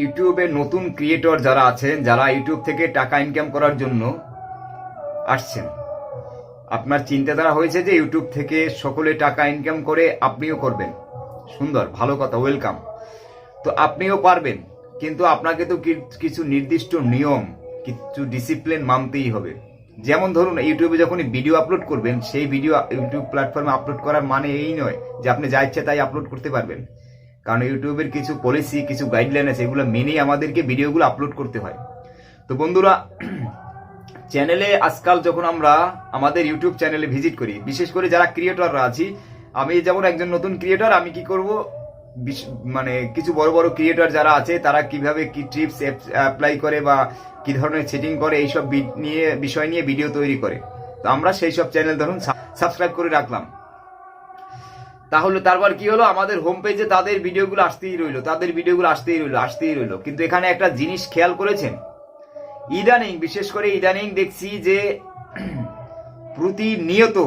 ইউটিউবে নতুন ক্রিয়েটর যারা আছেন, যারা ইউটিউব থেকে টাকা ইনকাম করার জন্য আসছেন, আপনার চিন্তাধারা হয়েছে যে ইউটিউব থেকে সকলে টাকা ইনকাম করে আপনিও করবেন, সুন্দর, ভালো কথা, ওয়েলকাম। তো আপনিও পারবেন, কিন্তু আপনাকে তো কিছু নির্দিষ্ট নিয়ম, কিছু ডিসিপ্লিন মানতেই হবে। যেমন ধরুন, ইউটিউবে যখনই ভিডিও আপলোড করবেন, সেই ভিডিও ইউটিউব প্ল্যাটফর্মে আপলোড করার মানে এই নয় যে আপনি যা ইচ্ছা তাই আপলোড করতে পারবেন। কারণ ইউটিউবের কিছু পলিসি, কিছু গাইডলাইন আছে, এগুলো মেনেই আমাদেরকে ভিডিওগুলো আপলোড করতে হয়। তো বন্ধুরা, চ্যানেলে আজকাল যখন আমরা আমাদের ইউটিউব চ্যানেলে ভিজিট করি, বিশেষ করে যারা ক্রিয়েটররা আছি, আমি যেমন একজন নতুন ক্রিয়েটর, আমি কি করব, মানে কিছু বড় বড় ক্রিয়েটর যারা আছে তারা কিভাবে কি টিপস অ্যাপ্লাই করে বা কি ধরনের সেটিং করে, এইসব বিষয় নিয়ে ভিডিও তৈরি করে। তো আমরা সেই সব চ্যানেল ধরুন সাবস্ক্রাইব করে রাখলাম। তাহলে তারপর কি হলো, আমাদের হোম পেজে তাদের ভিডিওগুলো আসতেই রইলো। কিন্তু এখানে একটা জিনিস খেয়াল করেছেন, ইদানিং, বিশেষ করে ইদানিং দেখছি যে প্রতিনিয়ত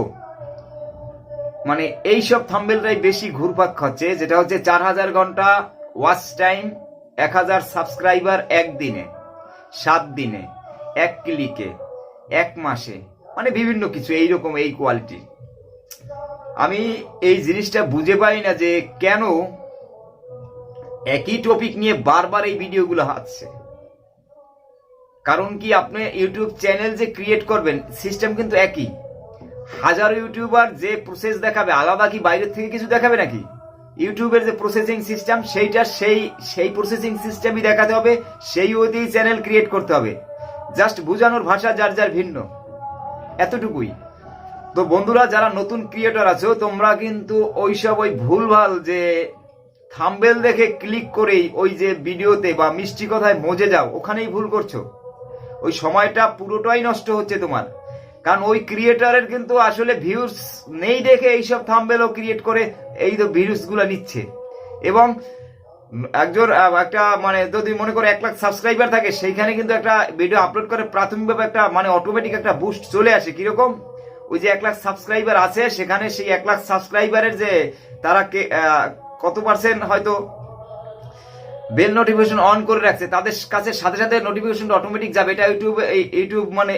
মানে এইসব থাম্বনেলটাই বেশি ঘুরপাক খাচ্ছে, যেটা হচ্ছে 4000 ঘন্টা ওয়াচ টাইম, 1000 সাবস্ক্রাইবার একদিনে, 7 দিনে, 1 ক্লিকে, 1 মাসে, মানে বিভিন্ন কিছু এইরকম, এই কোয়ালিটি। আমি এই জিনিসটা বুঝে পাই না যে কেন একই টপিক নিয়ে বারবার এই ভিডিওগুলো আসছে। কারণ কি, আপনি ইউটিউব চ্যানেল যে ক্রিয়েট করবেন, সিস্টেম কিন্তু একই। হাজারো ইউটিউবার যে প্রসেস দেখাবে, আলাদা কি বাইরের থেকে কিছু দেখাবে নাকি? ইউটিউবের যে প্রসেসিং সিস্টেম, সেইটা সেই প্রসেসিং সিস্টেমই দেখাতে হবে, সেই ওয়েতেই চ্যানেল ক্রিয়েট করতে হবে। জাস্ট বোঝানোর ভাষা যার যার ভিন্ন, এতটুকুই। তো বন্ধুরা, যারা নতুন ক্রিয়েটর আছো, তোমরা কিন্তু ওই ভুলভাল যে থাম্বনেল দেখে ক্লিক করেই ওই যে ভিডিওতে বা মিষ্টি কথায় মজে যাও, ওখানেই ভুল করছো। ওই সময়টা পুরোটাই নষ্ট হচ্ছে তোমার। কারণ ওই ক্রিয়েটরের কিন্তু আসলে ভিউজ নেই দেখে এইসব থাম্বনেলও ক্রিয়েট করে এই তো ভিউজ গুলা নিচ্ছে। এবং একটা মানে যদি মনে করো 1 লাখ সাবস্ক্রাইবার থাকে, সেইখানে কিন্তু একটা ভিডিও আপলোড করে প্রাথমিকভাবে একটা মানে অটোমেটিক একটা বুস্ট চলে আসে। কিরকম, ওই যে 1 লাখ সাবস্ক্রাইবার আছে, সেখানে সেই 1 লাখ সাবস্ক্রাইবারের যে তারা কত পার্সেন্ট হয়তো বেল নোটিফিকেশন অন করে রাখছে, তাদের কাছে সাথে সাথে নোটিফিকেশন অটোমেটিক যাবে। এটা ইউটিউব মানে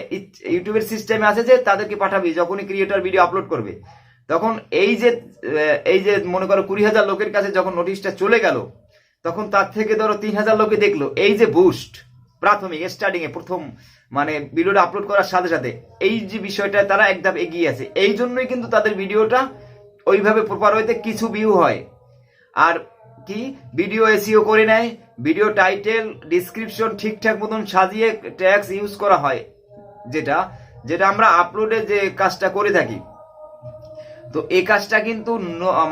ইউটিউবের সিস্টেমে আছে যে তাদেরকে পাঠাবি, যখনই ক্রিয়েটর ভিডিও আপলোড করবে, তখন এই যে মনে করো 20,000 লোকের কাছে যখন নোটিশটা চলে গেল, তখন তার থেকে ধরো 3,000 লোকে দেখলো। এই যে বুস্ট প্রাথমিক স্টার্টিং এ প্রথম মানে ভিডিওটা আপলোড করার সাথে সাথে এই যে বিষয়টা, তারা একদম এগিয়ে আছে। এই জন্যই কিন্তু তাদের ভিডিওটা ওইভাবে প্রপার হইতে কিছু ভিউ হয়। আর কি, ভিডিও এসইও করে নেয়, ভিডিও টাইটেল ডিসক্রিপশন ঠিকঠাক মতন সাজিয়ে ট্যাগস ইউজ করা হয়, যেটা আমরা আপলোডে যে কাজটা করে থাকি। তো এই কাজটা কিন্তু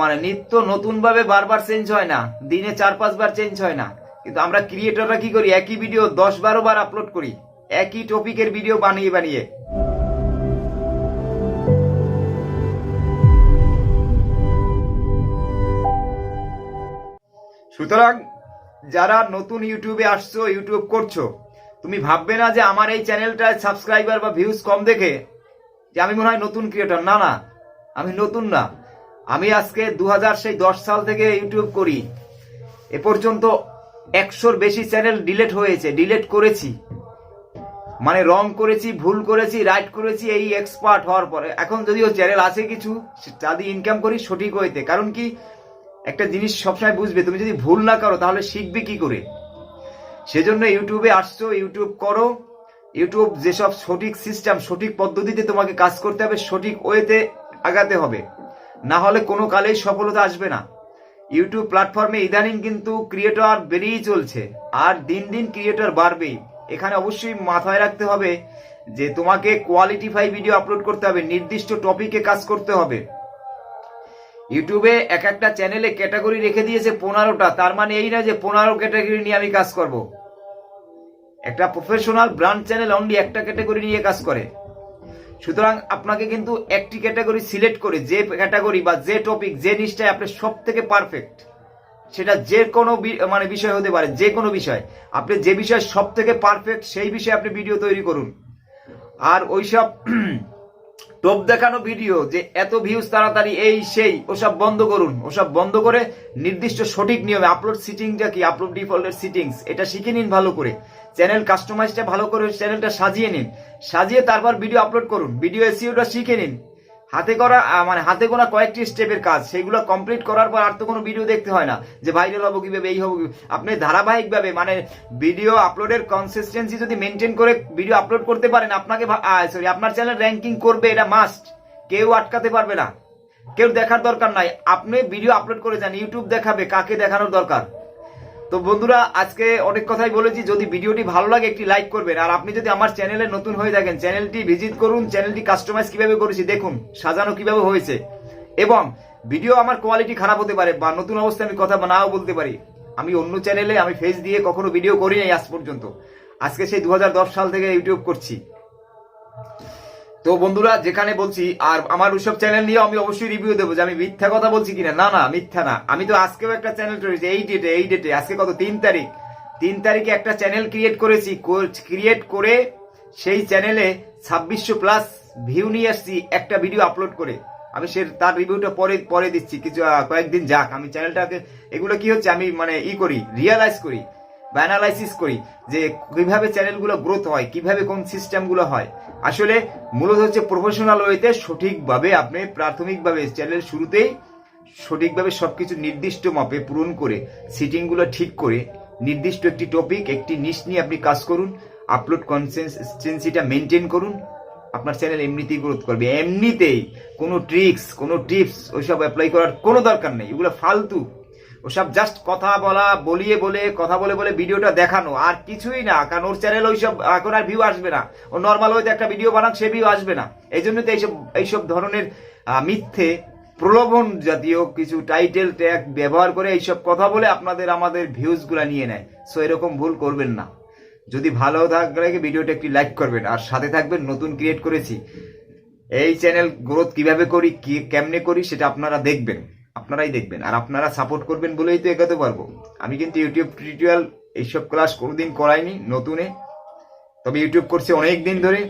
মানে নিত্য নতুন ভাবে বারবার চেঞ্জ হয় না, দিনে 4-5 বার চেঞ্জ হয় না। কিন্তু আমরা ক্রিয়েটররা কি করি, একই ভিডিও 10-12 বার আপলোড করি, একই টপিকের ভিডিও বানিয়ে। সুতরাং যারা নতুন ইউটিউবে আসছো, ইউটিউব করছো, তুমি ভাববে না যে আমার এই চ্যানেলটায় সাবস্ক্রাইবার বা ভিউজ কম দেখে যে আমি মনে হয় নতুন ক্রিয়েটর। না, আমি নতুন না। আমি আজকে 2010 সাল থেকে ইউটিউব করি। এ পর্যন্ত 100-র বেশি চ্যানেল ডিলেট করেছি, মানে রং করেছি, ভুল করেছি, রাইট করেছি, এই এক্সপার্ট হওয়ার পরে। এখন যদিও চ্যানেল আছে কিছু, তা দিয়ে ইনকাম করি সঠিক হইতে। কারণ কি, একটা জিনিস সবসময় বুঝবে, তুমি যদি ভুল না করো তাহলে শিখবে কি করে। সেজন্য ইউটিউবে আসছো, ইউটিউব করো। ইউটিউব যেসব সঠিক সিস্টেম, সঠিক পদ্ধতিতে তোমাকে কাজ করতে হবে, সঠিক ওয়েতে আগাতে হবে, না হলে কোনো কালেই সফলতা আসবে না। ইউটিউব প্ল্যাটফর্মে ইদানিং কিন্তু ক্রিয়েটর বেড়েই চলছে, আর দিন দিন ক্রিয়েটর বাড়বেই। এখানে অবশ্যই মাথায় রাখতে হবে যে তোমাকে কোয়ালিটিফাই ভিডিও আপলোড করতে হবে, নির্দিষ্ট টপিকে কাজ করতে হবে। ইউটিউবে একটা চ্যানেলে ক্যাটাগরি রেখে দিয়েছে 15টা, তার মানে এই না যে 15 ক্যাটাগরি নিয়ে আমি কাজ করব। একটা প্রফেশনাল ব্র্যান্ড চ্যানেল অনলি একটা ক্যাটাগরি নিয়ে কাজ করে। সুতরাং আপনাকে কিন্তু একটি ক্যাটাগরি সিলেক্ট করে, যে ক্যাটাগরি বা যে টপিক, যে নিশটায় আপনি সব থেকে পারফেক্ট, সেটা যে কোনো মানে বিষয় হতে পারে, যে কোনো বিষয়, আপনি যে বিষয় সব থেকে পারফেক্ট সেই বিষয়ে আপনি ভিডিও তৈরি করুন। আর ওইসব টপ দেখানো ভিডিও যে এত ভিউজ তাড়াতাড়ি এই সেই ওসব বন্ধ করুন। ওসব বন্ধ করে নির্দিষ্ট সঠিক নিয়মে আপলোড সিটিংটা কি, আপলোড ডিফল্টের সিটিংস এটা শিখে নিন ভালো করে। চ্যানেল কাস্টমাইজটা ভালো করে চ্যানেলটা সাজিয়ে নিন, সাজিয়ে তারপর ভিডিও আপলোড করুন। ভিডিও এসইওটা শিখে নিন। হাতে করা মানে হাতে গোনা কয়েকটি স্টেপের কাজ, সেইগুলো কমপ্লিট করার পর আর তো কোনো ভিডিও দেখতে হয় না যে ভাইরাল হবো কিভাবে, এই হবো। আপনি ধারাবাহিকভাবে মানে ভিডিও আপলোডের কনসিস্টেন্সি যদি মেনটেন করে ভিডিও আপলোড করতে পারেন, আপনাকে আপনার চ্যানেল র্যাঙ্কিং করবে, এটা মাস্ট। কেউ আটকাতে পারবে না, কেউ দেখার দরকার নাই। আপনি ভিডিও আপলোড করে যান, ইউটিউব দেখাবে, কাকে দেখানোর দরকার। তো বন্ধুরা, আজকে অনেক কথাই বলেছি। যদি ভিডিওটি ভালো লাগে একটি লাইক করবেন। আর আপনি যদি আমার চ্যানেলে নতুন হয়ে থাকেন, চ্যানেলটি ভিজিট করুন। চ্যানেলটি কাস্টমাইজ কিভাবে করেছি দেখুন, সাজানো কিভাবে হয়েছে। এবং ভিডিও আমার কোয়ালিটি খারাপ হতে পারে বা নতুন অবস্থায় আমি কথা নাও বলতে পারি। আমি অন্য চ্যানেলে আমি ফেস দিয়ে কখনো ভিডিও করি নাই আজ পর্যন্ত। আজকে সেই 2010 সাল থেকে ইউটিউব করছি। তো বন্ধুরা, যেখানে বলছি, আর আমার ওইসব চ্যানেল নিয়ে আমি অবশ্যই রিভিউ দেবো যে আমি মিথ্যা কথা বলছি কিনা। না না, মিথ্যা না। আমি তো আজকেও একটা চ্যানেল করেছি এই ডেটে আজকে কত 3 তারিখ, 3 তারিখে একটা চ্যানেল ক্রিয়েট করেছি। ক্রিয়েট করে সেই চ্যানেলে 2600+ ভিউ নিয়ে আসছি একটা ভিডিও আপলোড করে। আমি তার রিভিউটা পরে দিচ্ছি, কিছু কয়েকদিন যাক। আমি চ্যানেলটাকে এগুলো কি হচ্ছে আমি মানে করি, রিয়ালাইজ করি বা অ্যানালাইসিস করি যে কিভাবে চ্যানেলগুলো গ্রোথ হয়, কিভাবে কোন সিস্টেমগুলো হয়। আসলে মূলত হচ্ছে প্রফেশনাল ওয়েতে সঠিকভাবে আপনি প্রাথমিকভাবে চ্যানেল শুরুতেই সঠিকভাবে সবকিছু নির্দিষ্ট মাপে পূরণ করে সিটিংগুলো ঠিক করে নির্দিষ্ট একটি টপিক, একটি নিশ নিয়ে আপনি কাজ করুন। আপলোড কনসিস্টেন্সিটা মেনটেন করুন। আপনার চ্যানেল এমনিতেই গ্রোথ করবে, এমনিতেই। কোনো ট্রিক্স, কোনো টিপস ওইসব অ্যাপ্লাই করার কোনো দরকার নেই। এগুলো ফালতু। ওসব জাস্ট কথা বলে ভিডিওটা দেখানো, আর কিছুই না। কারণ ওর চ্যানেল ওইসব এখন আর ভিউ আসবে না। ও নর্মাল হয়তো একটা ভিডিও বানাক, সে ভিউ আসবে না। এই জন্য তো এইসব ধরনের মিথ্যে প্রলোভন জাতীয় কিছু টাইটেল ট্যাগ ব্যবহার করে এইসব কথা বলে আমাদের ভিউজ গুলা নিয়ে নেয়। সো এরকম ভুল করবেন না। যদি ভালো থাকে ভিডিওটা একটি লাইক করবেন, আর সাথে থাকবেন। নতুন ক্রিয়েট করেছি, এই চ্যানেল গ্রোথ কিভাবে করি, কেমনে করি সেটা আপনারাই দেখবেন। আর আপনারা সাপোর্ট করবেন বলেই তো এগোতে পারবো। আমি কিন্তু ইউটিউব টিউটোরিয়াল এইসব ক্লাস কোনোদিন করাইনি নতুনে, তবে ইউটিউব করছি অনেক দিন ধরে।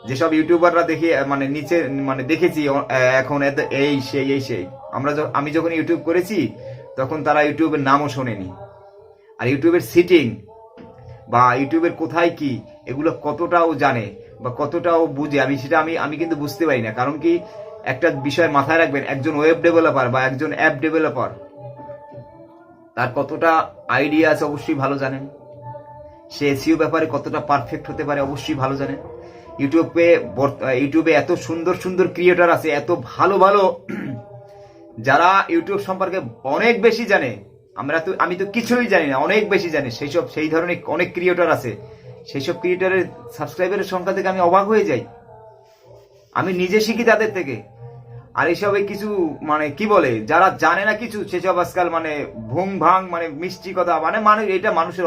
যেসব ইউটিউবাররা দেখি মানে নিচে মানে দেখেছি এখন এই সেই আমি যখন ইউটিউব করেছি তখন তারা ইউটিউবের নামও শোনেনি। আর ইউটিউবের সিটিং বা ইউটিউবের কোথায় কি এগুলো কতটাও জানে বা কতটাও বুঝে, আমি কিন্তু বুঝতে পারি না। কারণ কি, একটা বিষয় মাথায় রাখবেন, একজন ওয়েব ডেভেলপার বা একজন অ্যাপ ডেভেলপার তার কতটা আইডিয়া আছে অবশ্যই ভালো জানেন। সে এসইও ব্যাপারে কতটা পারফেক্ট হতে পারে অবশ্যই ভালো জানেন। ইউটিউবে এত সুন্দর সুন্দর ক্রিয়েটর আছে, এত ভালো ভালো যারা ইউটিউব সম্পর্কে অনেক বেশি জানে। আমি তো কিছুই জানি না, অনেক বেশি জানি। সেই ধরনের অনেক ক্রিয়েটর আছে। সেই সব ক্রিয়েটরের সাবস্ক্রাইবারের সংখ্যা থেকে আমি অবাক হয়ে যাই। আমি নিজে শিখি তাদের থেকে। আর এইসব কিছু মানে কি বলে, যারা জানে না কিছু, সেসব আজকাল মানে ভুং ভাং মানে মিষ্টি কথা মানে এটা মানুষের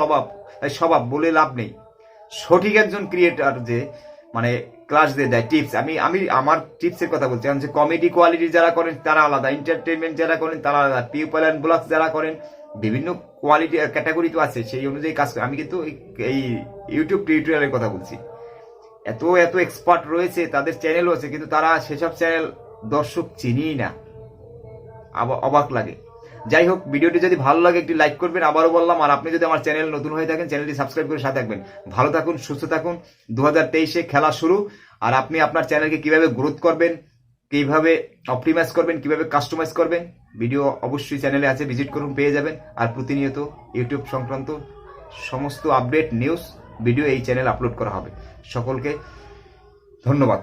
স্বভাব বলে লাভ নেই। সঠিক একজন ক্রিয়েটর যে মানে ক্লাস দিয়ে দেয়, টিপস। আমি আমার টিপসের কথা বলছি। কারণ কমেডি কোয়ালিটি যারা করেন তারা আলাদা, এন্টারটেনমেন্ট যারা করেন তারা আলাদা, পিপল অ্যান্ড ব্লগস যারা করেন, বিভিন্ন কোয়ালিটি ক্যাটাগরি তো আছে, সেই অনুযায়ী কাজ করে। আমি কিন্তু এই ইউটিউব টিউটোরিয়ালের কথা বলছি। এত এক্সপার্ট রয়েছে, তাদের চ্যানেলও আছে, কিন্তু তারা সেসব চ্যানেল দর্শক চিনিই না। অবাক লাগে। যাই হোক, ভিডিওটি যদি ভালো লাগে একটি লাইক করবেন, আবারও বললাম। আর আপনি যদি আমার চ্যানেল নতুন হয়ে থাকেন, চ্যানেলটি সাবস্ক্রাইব করে সাথে থাকবেন। ভালো থাকুন, সুস্থ থাকুন। 2023-এ খেলা শুরু। আর আপনি আপনার চ্যানেলকে কিভাবে গ্রোথ করবেন, কিভাবে অপটিমাইজ করবেন, কিভাবে কাস্টমাইজ করবেন, ভিডিও অবশ্যই চ্যানেলে আছে, ভিজিট করুন, পেয়ে যাবেন। আর প্রতিনিয়ত ইউটিউব সংক্রান্ত সমস্ত আপডেট নিউজ ভিডিও এই চ্যানেল আপলোড করা হবে। সকলকে ধন্যবাদ।